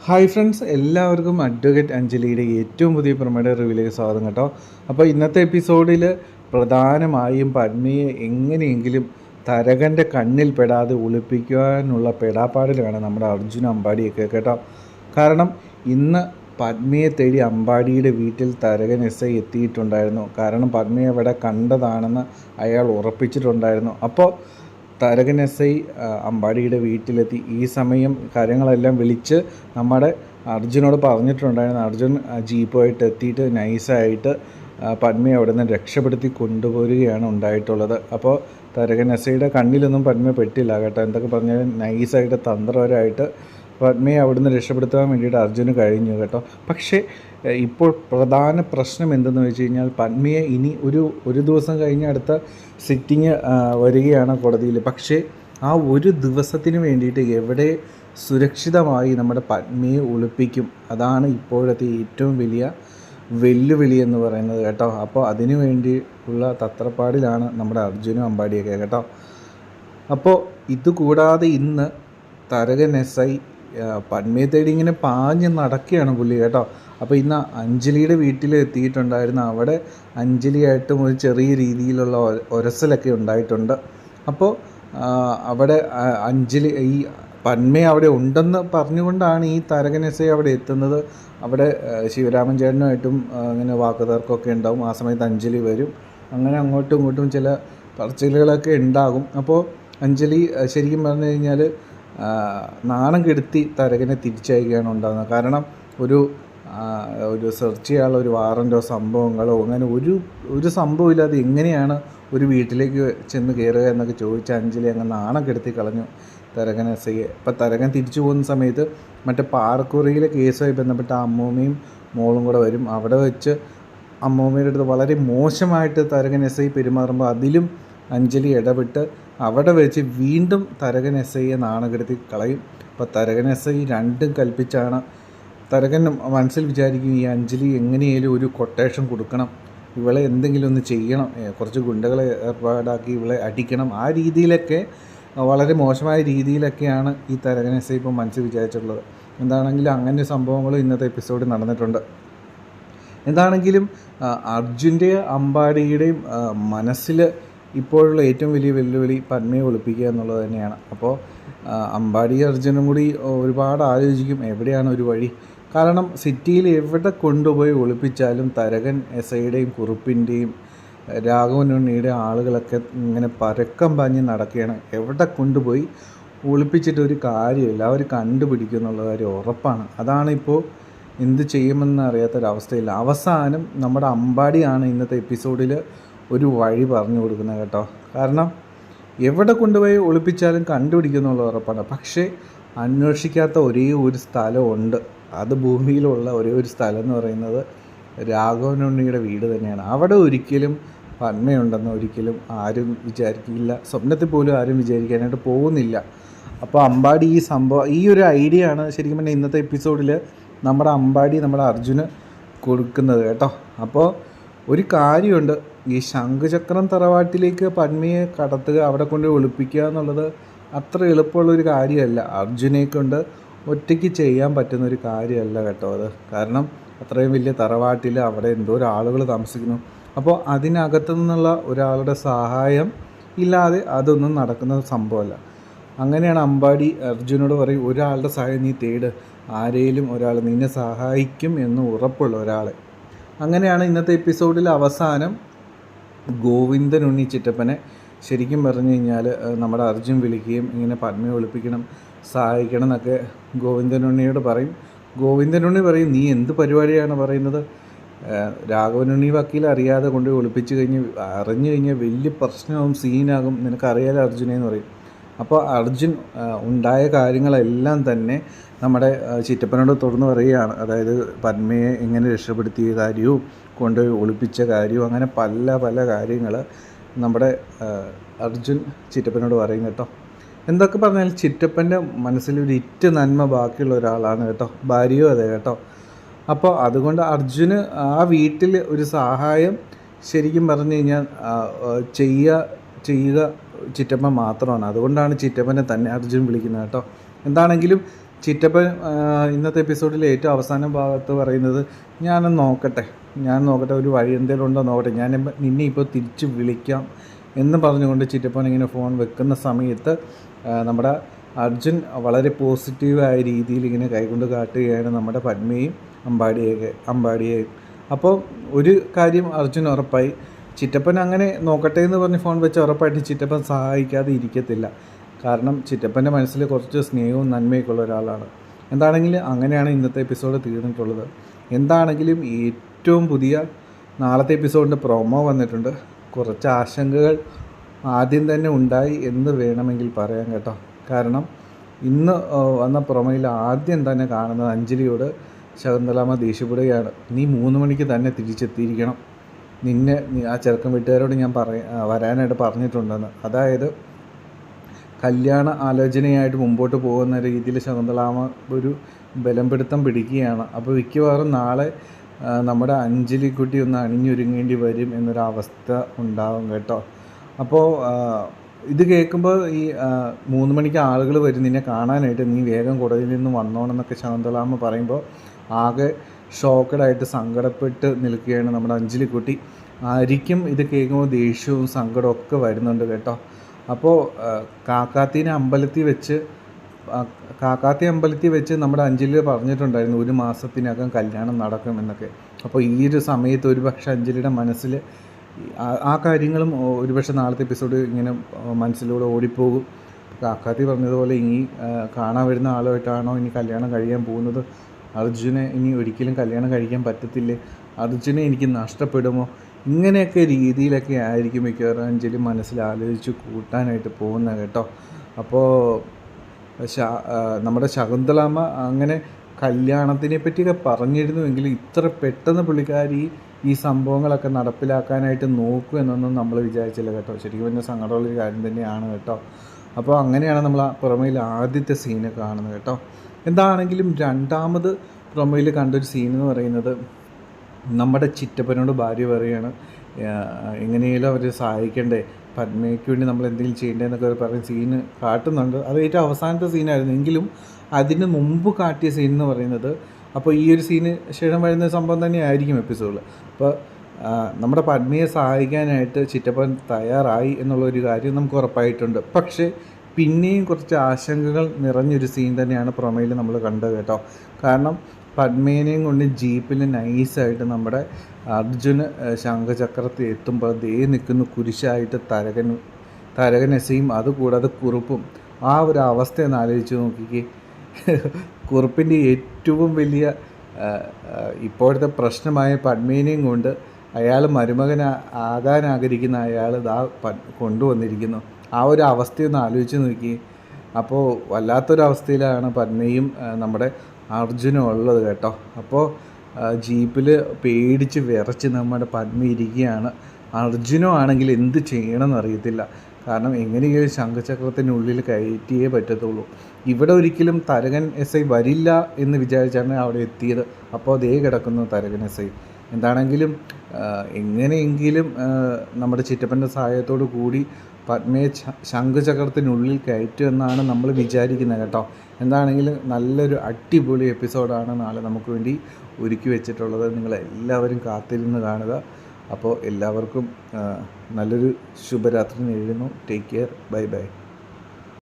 Hi friends, എല്ലാവർക്കും advocate അഞ്ജലിയുടെ ഏറ്റവും പുതിയ പ്രൊമോയുടെ റിവ്യൂയിലേക്ക് സ്വാഗതം കേട്ടോ. അപ്പോൾ ഇന്നത്തെ എപ്പിസോഡിൽ പ്രധാനമായും പത്മിയെ എങ്ങനെയെങ്കിലും തരകൻ്റെ കണ്ണിൽ പെടാതെ ഒളിപ്പിക്കാനുള്ള പെടാപ്പാടിലാണ് നമ്മുടെ അർജുൻ അമ്പാടിയൊക്കെ കേട്ടോ. കാരണം ഇന്ന് പത്മിയെ തേടി അമ്പാടിയുടെ വീട്ടിൽ തരകൻ SI എത്തിയിട്ടുണ്ടായിരുന്നു. കാരണം പത്മിയെ അവിടെ കണ്ടതാണെന്ന് അയാൾ ഉറപ്പിച്ചിട്ടുണ്ടായിരുന്നു. അപ്പോൾ തരകൻ SI അമ്പാടിയുടെ വീട്ടിലെത്തി. ഈ സമയം കാര്യങ്ങളെല്ലാം വിളിച്ച് നമ്മുടെ അർജുനോട് പറഞ്ഞിട്ടുണ്ടായിരുന്നു. അർജുൻ ജീപ്പുമായിട്ട് എത്തിയിട്ട് നൈസായിട്ട് പത്മയെ അവിടെ നിന്ന് രക്ഷപ്പെടുത്തി കൊണ്ടുപോരുകയാണ് ഉണ്ടായിട്ടുള്ളത്. അപ്പോൾ തരകൻ SIയുടെ കണ്ണിലൊന്നും പത്മ പെട്ടില്ല കേട്ടോ. എന്തൊക്കെ പറഞ്ഞാലും നൈസായിട്ട് തന്ത്രപരമായിട്ട് പത്മയെ അവിടുന്ന് രക്ഷപ്പെടുത്താൻ വേണ്ടിയിട്ട് അർജുന് കഴിഞ്ഞു കേട്ടോ. പക്ഷേ ഇപ്പോൾ പ്രധാന പ്രശ്നം എന്തെന്ന് വെച്ച് കഴിഞ്ഞാൽ പത്മയെ ഇനി ഒരു ദിവസം കഴിഞ്ഞ് അടുത്ത സിറ്റിങ് വരികയാണ് കോടതിയിൽ. പക്ഷേ ആ ഒരു ദിവസത്തിന് വേണ്ടിയിട്ട് എവിടെ സുരക്ഷിതമായി നമ്മുടെ പത്മയെ ഒളിപ്പിക്കും, അതാണ് ഇപ്പോഴത്തെ ഏറ്റവും വലിയ വെല്ലുവിളി എന്ന് പറയുന്നത് കേട്ടോ. അപ്പോൾ അതിനു വേണ്ടി ഉള്ള തത്രപ്പാടിലാണ് നമ്മുടെ അർജുനും അമ്പാടിയൊക്കെ കേട്ടോ. അപ്പോൾ ഇതുകൂടാതെ ഇന്ന് തരകൻ SI പത്മയെ തേടി ഇങ്ങനെ പാഞ്ഞ് നടക്കുകയാണ് പുള്ളി കേട്ടോ. അപ്പോൾ ഇന്ന് അഞ്ജലിയുടെ വീട്ടിൽ എത്തിയിട്ടുണ്ടായിരുന്നു. അവിടെ അഞ്ജലിയായിട്ടും ഒരു ചെറിയ രീതിയിലുള്ള ഒരസലൊക്കെ ഉണ്ടായിട്ടുണ്ട്. അപ്പോൾ അവിടെ അഞ്ജലി ഈ പത്മ അവിടെ ഉണ്ടെന്ന് പറഞ്ഞുകൊണ്ടാണ് ഈ തരകൻ SI അവിടെ എത്തുന്നത്. അവിടെ ശിവരാമൻ ചേട്ടനുമായിട്ടും ഇങ്ങനെ വാക്കുതർക്കമൊക്കെ ഉണ്ടാവും. ആ സമയത്ത് അഞ്ജലി വരും. അങ്ങനെ അങ്ങോട്ടും ഇങ്ങോട്ടും ചില പറച്ചിലുകളൊക്കെ ഉണ്ടാകും. അപ്പോൾ അഞ്ജലി ശരിക്കും പറഞ്ഞു കഴിഞ്ഞാൽ നാണം കെടുത്തി തരകനെ തിരിച്ചയക്കുകയാണ് ഉണ്ടാകുന്നത്. കാരണം ഒരു സെർച്ച് ചെയ്യാനുള്ള ഒരു വാറൻറ്റോ സംഭവങ്ങളോ അങ്ങനെ ഒരു സംഭവമില്ലാതെ എങ്ങനെയാണ് ഒരു വീട്ടിലേക്ക് ചെന്ന് കയറുക എന്നൊക്കെ ചോദിച്ച അഞ്ജലി അങ്ങ് നാണം കെടുത്തി കളഞ്ഞു തരകൻ SIയെ. അപ്പോൾ തരകൻ തിരിച്ചു പോകുന്ന സമയത്ത് മറ്റേ പാറക്കുറിയിലെ കേസുമായി ബന്ധപ്പെട്ട അമ്മൂമ്മയും മോളും കൂടെ വരും. അവിടെ വെച്ച് അമ്മൂമ്മയുടെ അടുത്ത് വളരെ മോശമായിട്ട് തരകൻ SI പെരുമാറുമ്പോൾ അതിലും അഞ്ജലി ഇടപെട്ട് അവിടെ വെച്ച് വീണ്ടും തരകൻ SIയെ നാണകെടുത്തി കളയും. അപ്പോൾ തരകൻ SI രണ്ടും കൽപ്പിച്ചാണ്. തരകൻ മനസ്സിൽ വിചാരിക്കും ഈ അഞ്ജലി എങ്ങനെയാലും ഒരു കൊട്ടേഷൻ കൊടുക്കണം, ഇവളെ എന്തെങ്കിലും ഒന്ന് ചെയ്യണം, കുറച്ച് ഗുണ്ടകളെ ഏർപ്പാടാക്കി ഇവളെ അടിക്കണം. ആ രീതിയിലൊക്കെ വളരെ മോശമായ രീതിയിലൊക്കെയാണ് ഈ തരകൻ SI ഇപ്പോൾ മനസ്സിൽ വിചാരിച്ചിട്ടുള്ളത്. എന്താണെങ്കിലും അങ്ങനെ സംഭവങ്ങൾ ഇന്നത്തെ എപ്പിസോഡിൽ നടന്നിട്ടുണ്ട്. എന്താണെങ്കിലും അർജുൻ്റെയും അമ്പാടിയുടെയും മനസ്സിൽ ഇപ്പോഴുള്ള ഏറ്റവും വലിയ വെല്ലുവിളി പത്മയെ ഒളിപ്പിക്കുക എന്നുള്ളത് തന്നെയാണ്. അപ്പോൾ അമ്പാടി അർജുനും കൂടി ഒരുപാട് ആലോചിക്കും എവിടെയാണ് ഒരു വഴി. കാരണം സിറ്റിയിൽ എവിടെ കൊണ്ടുപോയി ഒളിപ്പിച്ചാലും തരകൻ SIയുടെയും കുറുപ്പിൻ്റെയും രാഘവനുണ്ണിയുടെ ആളുകളൊക്കെ ഇങ്ങനെ പരക്കം പാഞ്ഞ് നടക്കുകയാണ്. എവിടെ കൊണ്ടുപോയി ഒളിപ്പിച്ചിട്ട് ഒരു കാര്യമില്ല, അവർ കണ്ടുപിടിക്കും എന്നുള്ള കാര്യം ഉറപ്പാണ്. അതാണിപ്പോൾ എന്ത് ചെയ്യുമെന്ന് അറിയാത്തൊരവസ്ഥയില്ല. അവസാനം നമ്മുടെ അമ്പാടിയാണ് ഇന്നത്തെ എപ്പിസോഡിൽ ഒരു വഴി പറഞ്ഞു കൊടുക്കുന്നത് കേട്ടോ. കാരണം എവിടെ കൊണ്ടുപോയി ഒളിപ്പിച്ചാലും കണ്ടുപിടിക്കുന്നുള്ള ഉറപ്പാണ്. പക്ഷേ അന്വേഷിക്കാത്ത ഒരേ ഒരു സ്ഥലമുണ്ട്. അത് ഭൂമിയിലുള്ള ഒരേ ഒരു സ്ഥലം എന്ന് പറയുന്നത് രാഘവനുണ്ണിയുടെ വീട് തന്നെയാണ്. അവിടെ ഒരിക്കലും പത്മയുണ്ടെന്ന് ഒരിക്കലും ആരും വിചാരിക്കില്ല, സ്വപ്നത്തിൽ പോലും ആരും വിചാരിക്കാനായിട്ട് പോകുന്നില്ല. അപ്പോൾ അമ്പാടി ഈ ഒരു ഐഡിയ ആണ് ശരിക്കും പറഞ്ഞാൽ ഇന്നത്തെ എപ്പിസോഡിൽ നമ്മുടെ അമ്പാടി നമ്മുടെ അർജുന് കൊടുക്കുന്നത് കേട്ടോ. അപ്പോൾ ഒരു കാര്യമുണ്ട്, ഈ ശംഖുചക്രം തറവാട്ടിലേക്ക് പത്മയെ കടത്തുക, അവിടെ കൊണ്ട് ഒളിപ്പിക്കുക എന്നുള്ളത് അത്ര എളുപ്പമുള്ളൊരു കാര്യമല്ല. അർജുനെ കൊണ്ട് ഒറ്റയ്ക്ക് ചെയ്യാൻ പറ്റുന്നൊരു കാര്യമല്ല കേട്ടോ അത്. കാരണം അത്രയും വലിയ തറവാട്ടിൽ അവിടെ എന്തോരം ആളുകൾ താമസിക്കുന്നു. അപ്പോൾ അതിനകത്തു നിന്നുള്ള ഒരാളുടെ സഹായം ഇല്ലാതെ അതൊന്നും നടക്കുന്ന സംഭവമല്ല. അങ്ങനെയാണ് അമ്പാടി അർജുനോട് പറയും, ഒരാളുടെ സഹായം നീ തേട്, ആരെയും ഒരാൾ നിന്നെ സഹായിക്കും എന്ന് ഉറപ്പുള്ള ഒരാളെ. അങ്ങനെയാണ് ഇന്നത്തെ എപ്പിസോഡിൽ അവസാനം ഗോവിന്ദനുണ്ണി ചിറ്റപ്പനെ ശരിക്കും പറഞ്ഞു കഴിഞ്ഞാൽ നമ്മുടെ അർജുൻ വിളിക്കുകയും ഇങ്ങനെ പത്മയെ ഒളിപ്പിക്കണം, സഹായിക്കണം എന്നൊക്കെ ഗോവിന്ദനുണ്ണിയോട് പറയും. ഗോവിന്ദനുണ്ണി പറയും, നീ എന്ത് പരിപാടിയാണ് പറയുന്നത്, രാഘവനുണ്ണി വക്കീൽ അറിയാതെ കൊണ്ട് ഒളിപ്പിച്ച് അറിഞ്ഞു കഴിഞ്ഞാൽ വലിയ പ്രശ്നവും സീനാകും, നിനക്കറിയാലോ അർജുനെ എന്ന് പറയും. അപ്പോൾ അർജുൻ ഉണ്ടായ കാര്യങ്ങളെല്ലാം തന്നെ നമ്മുടെ ചിറ്റപ്പനോട് തുറന്നു പറയുകയാണ്. അതായത് പത്മയെ എങ്ങനെ രക്ഷപ്പെടുത്തിയ കാര്യവും കൊണ്ട് ഒളിപ്പിച്ച കാര്യവും അങ്ങനെ പല കാര്യങ്ങൾ നമ്മുടെ അർജുൻ ചിറ്റപ്പനോട് പറയും കേട്ടോ. എന്തൊക്കെ പറഞ്ഞാൽ ചിറ്റപ്പൻ്റെ മനസ്സിലൊരു ഇറ്റ് നന്മ ബാക്കിയുള്ള ഒരാളാണ് കേട്ടോ, ഭാര്യയും അതെ കേട്ടോ. അപ്പോൾ അതുകൊണ്ട് അർജുന് ആ വീട്ടിൽ ഒരു സഹായം ശരിക്കും പറഞ്ഞു കഴിഞ്ഞാൽ ചെയ്യുക ചിറ്റപ്പൻ മാത്രമാണ്. അതുകൊണ്ടാണ് ചിറ്റപ്പനെ തന്നെ അർജുൻ വിളിക്കുന്നത് കേട്ടോ. എന്താണെങ്കിലും ചിറ്റപ്പൻ ഇന്നത്തെ എപ്പിസോഡിൽ ഏറ്റവും അവസാന ഭാഗത്ത് പറയുന്നത് ഞാൻ നോക്കട്ടെ ഒരു വഴി എന്തെങ്കിലും ഉണ്ടോ നോക്കട്ടെ, ഞാൻ നിന്നെ ഇപ്പോൾ തിരിച്ച് വിളിക്കാം എന്ന് പറഞ്ഞുകൊണ്ട് ചിറ്റപ്പൻ ഇങ്ങനെ ഫോൺ വെക്കുന്ന സമയത്ത് നമ്മുടെ അർജുൻ വളരെ പോസിറ്റീവായ രീതിയിൽ ഇങ്ങനെ കൈകൊണ്ട് കാട്ടുകയാണ് നമ്മുടെ പത്മയും അമ്പാടിയെയും. അപ്പോൾ ഒരു കാര്യം അർജുൻ ഉറപ്പായി, ചിറ്റപ്പൻ അങ്ങനെ നോക്കട്ടെ എന്ന് പറഞ്ഞ് ഫോൺ വെച്ച് ഉറപ്പായിട്ട് ചിറ്റപ്പൻ സഹായിക്കാതെ ഇരിക്കത്തില്ല. കാരണം ചിറ്റപ്പൻ്റെ മനസ്സിൽ കുറച്ച് സ്നേഹവും നന്മയൊക്കെ ഉള്ള ഒരാളാണ്. എന്താണെങ്കിലും അങ്ങനെയാണ് ഇന്നത്തെ എപ്പിസോഡ് തീർന്നിട്ടുള്ളത്. എന്താണെങ്കിലും ഏറ്റവും പുതിയ നാളത്തെ എപ്പിസോഡിൻ്റെ പ്രൊമോ വന്നിട്ടുണ്ട്. കുറച്ച് ആശങ്കകൾ ആദ്യം തന്നെ ഉണ്ടായി എന്ന് വേണമെങ്കിൽ പറയാം കേട്ടോ. കാരണം ഇന്ന് വന്ന പ്രൊമോയിൽ ആദ്യം തന്നെ കാണുന്നത് അഞ്ജലിയോട് ശകുന്തളാമ്മ ദേഷ്യപ്പെടുകയാണ്. നീ 3 മണിക്ക് തന്നെ തിരിച്ചെത്തിയിരിക്കണം, നിന്നെ ആ ചെറുക്കൻ വീട്ടുകാരോട് ഞാൻ വരാനായിട്ട് പറഞ്ഞിട്ടുണ്ടെന്ന്. അതായത് കല്യാണ ആലോചനയായിട്ട് മുമ്പോട്ട് പോകുന്ന രീതിയിൽ ശകുന്തളാമ്മ ഒരു ബലം പിടുത്തം പിടിക്കുകയാണ്. അപ്പോൾ മിക്കവാറും നാളെ നമ്മുടെ അഞ്ജലിക്കുട്ടി ഒന്ന് അണിഞ്ഞൊരുങ്ങേണ്ടി വരും എന്നൊരവസ്ഥ ഉണ്ടാകും കേട്ടോ. അപ്പോൾ ഇത് കേൾക്കുമ്പോൾ ഈ 3 മണിക്ക് ആളുകൾ വരും നിന്നെ കാണാനായിട്ട്, നീ വേഗം കുടയിൽ നിന്ന് വന്നോണമെന്നൊക്കെ ശകുന്തളാമ്മ പറയുമ്പോൾ ആകെ ഷോക്കഡായിട്ട് സങ്കടപ്പെട്ട് നിൽക്കുകയാണ് നമ്മുടെ അഞ്ജലിക്കുട്ടി. ആയിരിക്കും ഇത് കേൾക്കുമ്പോൾ ദേഷ്യവും സങ്കടവും ഒക്കെ വരുന്നുണ്ട് കേട്ടോ. അപ്പോൾ കാക്കാത്തി അമ്പലത്തിൽ വെച്ച് നമ്മുടെ അഞ്ജലി പറഞ്ഞിട്ടുണ്ടായിരുന്നു 1 മാസത്തിനകം കല്യാണം നടക്കുമെന്നൊക്കെ. അപ്പോൾ ഈ ഒരു സമയത്ത് ഒരുപക്ഷെ അഞ്ജലിയുടെ മനസ്സിൽ ആ കാര്യങ്ങളും ഒരുപക്ഷെ നാളത്തെ എപ്പിസോഡ് ഇങ്ങനെ മനസ്സിലൂടെ ഓടിപ്പോകും. കാക്കാത്തി പറഞ്ഞതുപോലെ ഇനി കാണാൻ വരുന്ന ആളുമായിട്ടാണോ ഇനി കല്യാണം കഴിയാൻ പോകുന്നത്, അർജുനെ ഇനി ഒരിക്കലും കല്യാണം കഴിക്കാൻ പറ്റത്തില്ലേ, അർജുനെ എനിക്ക് നഷ്ടപ്പെടുമോ, ഇങ്ങനെയൊക്കെ രീതിയിലൊക്കെ ആയിരിക്കും മിക്കവാറും അഞ്ജലി മനസ്സിലാലോചിച്ച് കൂട്ടാനായിട്ട് പോകുന്നത് കേട്ടോ. അപ്പോൾ നമ്മുടെ ശകുന്തളാമ്മ അങ്ങനെ കല്യാണത്തിനെ പറ്റിയൊക്കെ പറഞ്ഞിരുന്നുവെങ്കിൽ ഇത്ര പെട്ടെന്ന് പുള്ളിക്കാരി ഈ സംഭവങ്ങളൊക്കെ നടപ്പിലാക്കാനായിട്ട് നോക്കൂ എന്നൊന്നും നമ്മൾ വിചാരിച്ചില്ല കേട്ടോ. ശരിക്കും പിന്നെ സങ്കടമുള്ളൊരു കാര്യം തന്നെയാണ് കേട്ടോ. അപ്പോൾ അങ്ങനെയാണ് നമ്മൾ ആ പ്രൊമോയിൽ ആദ്യത്തെ സീന് കാണുന്നത് കേട്ടോ. എന്താണെങ്കിലും രണ്ടാമത് പ്രൊമോയിൽ കണ്ടൊരു സീൻ എന്ന് പറയുന്നത് നമ്മുടെ ചിറ്റപ്പനോട് ഭാര്യ പറയുകയാണ് എങ്ങനെയെങ്കിലും അവർ സഹായിക്കണ്ടേ, പത്മയ്ക്ക് വേണ്ടി നമ്മൾ എന്തെങ്കിലും ചെയ്യേണ്ടതെന്നൊക്കെ പറയുന്ന സീന് കാട്ടുന്നുണ്ട്. അത് ഏറ്റവും അവസാനത്തെ സീനായിരുന്നു. എങ്കിലും അതിന് മുമ്പ് കാട്ടിയ സീൻ എന്ന് പറയുന്നത്, അപ്പോൾ ഈ ഒരു സീന് ശേഷം വരുന്ന സംഭവം തന്നെയായിരിക്കും എപ്പിസോഡിൽ. അപ്പോൾ നമ്മുടെ പത്മയെ സഹായിക്കാനായിട്ട് ചിറ്റപ്പൻ തയ്യാറായി എന്നുള്ളൊരു കാര്യം നമുക്ക് ഉറപ്പായിട്ടുണ്ട്. പക്ഷേ പിന്നെയും കുറച്ച് ആശങ്കകൾ നിറഞ്ഞൊരു സീൻ തന്നെയാണ് പ്രൊമോയിൽ നമ്മൾ കണ്ടത് കേട്ടോ. കാരണം പത്മേനെയും കൊണ്ട് ജീപ്പിൽ നൈസായിട്ട് നമ്മുടെ അർജുന് ശംഖചക്രത്തിൽ എത്തുമ്പോൾ ദേ നിൽക്കുന്ന കുരിശായിട്ട് തരകൻ എസയും അതുകൂടാതെ കുറുപ്പും. ആ ഒരു അവസ്ഥയൊന്ന് ആലോചിച്ച് നോക്കിക്കേ. കുറുപ്പിൻ്റെ ഏറ്റവും വലിയ ഇപ്പോഴത്തെ പ്രശ്നമായ പത്മേനെയും കൊണ്ട് അയാൾ മരുമകൻ ആകാൻ അയാൾ കൊണ്ടുവന്നിരിക്കുന്നു. ആ ഒരു അവസ്ഥയൊന്ന് ആലോചിച്ച് നോക്കി. അപ്പോൾ വല്ലാത്തൊരവസ്ഥയിലാണ് പത്മയും നമ്മുടെ അർജുനും ഉള്ളത് കേട്ടോ. അപ്പോൾ ജീപ്പിൽ പേടിച്ച് വിറച്ച് നമ്മുടെ പത്മ ഇരിക്കുകയാണ്. അർജുനും ആണെങ്കിൽ എന്ത് ചെയ്യണമെന്ന് അറിയത്തില്ല. കാരണം എങ്ങനെയെങ്കിലും ശംഖചക്രത്തിനുള്ളിൽ കയറ്റിയേ പറ്റത്തുള്ളൂ. ഇവിടെ ഒരിക്കലും തരകൻ എസ് ഐ വരില്ല എന്ന് വിചാരിച്ചാണ് അവിടെ എത്തിയത്. അപ്പോൾ അതേ കിടക്കുന്നു തരകൻ എസ് ഐ. എന്താണെങ്കിലും എങ്ങനെയെങ്കിലും നമ്മുടെ ചിറ്റപ്പൻ്റെ സഹായത്തോടു കൂടി പത്മയെ ശംഖചക്രത്തിനുള്ളിൽ കയറ്റുമെന്നാണ് നമ്മൾ വിചാരിക്കുന്നത് കേട്ടോ. എന്താണെങ്കിലും നല്ലൊരു അടിപൊളി എപ്പിസോഡാണ് നാളെ നമുക്ക് വേണ്ടി ഒരുക്കി വെച്ചിട്ടുള്ളത്. നിങ്ങളെല്ലാവരും കാത്തിരുന്ന് കാണുക. അപ്പോൾ എല്ലാവർക്കും നല്ലൊരു ശുഭരാത്രി നേരുന്നു. Take care. Bye bye.